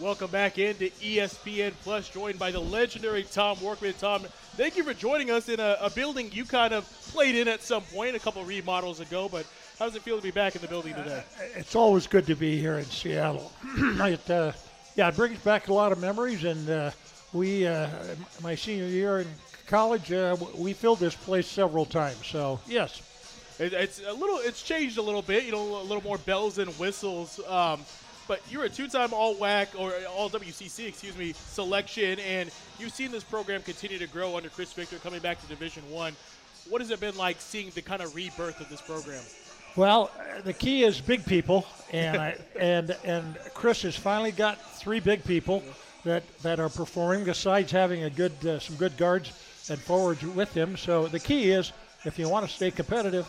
Welcome back into ESPN Plus, joined by the legendary Tom Workman. Tom, thank you for joining us in a building you kind of played in at some point, a couple remodels ago, but how does it feel to be back in the building today? It's always good to be here in Seattle. It brings back a lot of memories, and my senior year in college, we filled this place several times, so yes. It's changed a little bit, a little more bells and whistles. But you're a two-time All-WAC, or All-WCC, selection, and you've seen this program continue to grow under Chris Victor coming back to Division I. What has it been like seeing the kind of rebirth of this program? Well, the key is big people, and and Chris has finally got three big people that are performing, besides having some good guards and forwards with him. So the key is, if you want to stay competitive,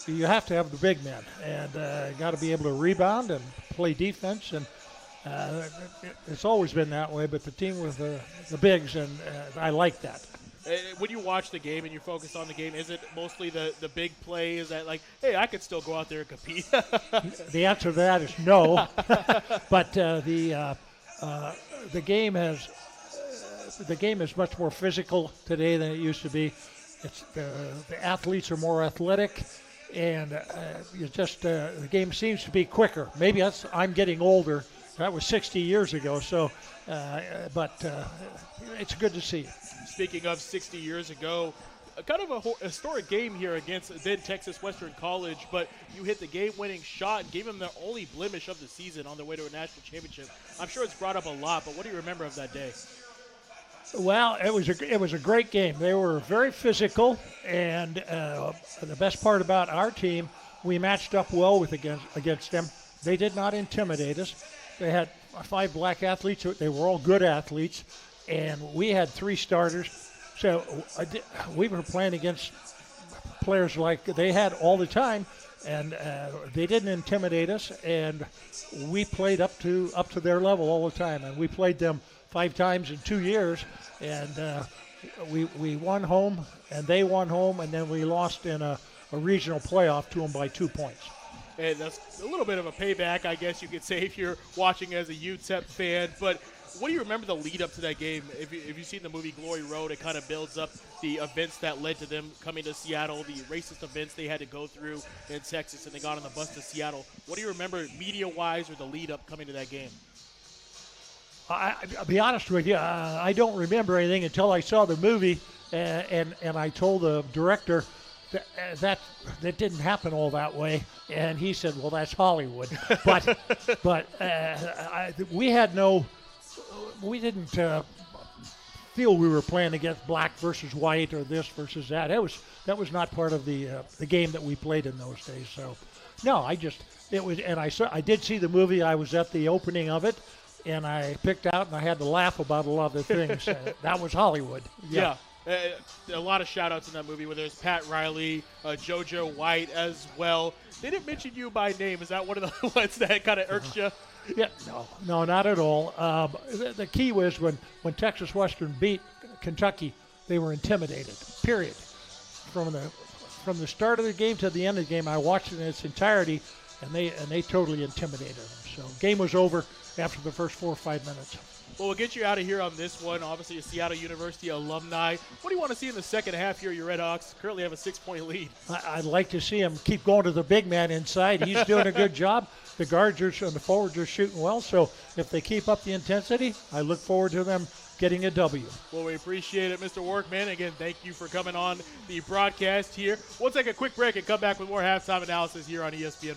you have to have the big men, and got to be able to rebound and play defense, and it's always been that way. But the team with the bigs, and I like that. When you watch the game and you focus on the game, is it mostly the big play? Is that like, hey, I could still go out there and compete? The answer to that is no. But the game is much more physical today than it used to be. The athletes are more athletic. And the game seems to be quicker. Maybe I'm getting older. That was 60 years ago. So, but it's good to see. Speaking of 60 years ago, kind of a historic game here against then Texas Western College. But you hit the game-winning shot and gave them their only blemish of the season on their way to a national championship. I'm sure it's brought up a lot. But what do you remember of that day? Well, it was a great game. They were very physical, and the best part about our team, we matched up well against them. They did not intimidate us. They had 5 black athletes. They were all good athletes, and we had 3 starters. So we were playing against players like they had all the time, and they didn't intimidate us, and we played up to their level all the time, and we played them 5 times in 2 years, and we won home, and they won home, and then we lost in a regional playoff to them by 2 points. And that's a little bit of a payback, I guess you could say, if you're watching as a UTEP fan. But what do you remember the lead up to that game? If you've seen the movie Glory Road, it kind of builds up the events that led to them coming to Seattle, the racist events they had to go through in Texas, and they got on the bus to Seattle. What do you remember media-wise or the lead up coming to that game? I'll be honest with you, I don't remember anything until I saw the movie, and I told the director that didn't happen all that way, and he said, "Well, that's Hollywood." But we didn't feel we were playing against black versus white or this versus that. That was not part of the game that we played in those days. So, no, I did see the movie. I was at the opening of it. And I picked out, and I had to laugh about a lot of the things. That was Hollywood. Yeah. A lot of shout-outs in that movie, whether it's Pat Riley, JoJo White as well. They didn't mention you by name. Is that one of the ones that kind of irks you? Yeah, no, not at all. The key was when Texas Western beat Kentucky, they were intimidated, period. From the start of the game to the end of the game, I watched it in its entirety, and they totally intimidated them. So game was over after the first 4 or 5 minutes. Well, we'll get you out of here on this one. Obviously, a Seattle University alumni. What do you want to see in the second half here? Your Redhawks currently have a 6-point lead. I'd like to see him keep going to the big man inside. He's doing a good job. The guards and the forwards are shooting well. So if they keep up the intensity, I look forward to them getting a W. Well, we appreciate it, Mr. Workman. Again, thank you for coming on the broadcast here. We'll take a quick break and come back with more halftime analysis here on ESPN+.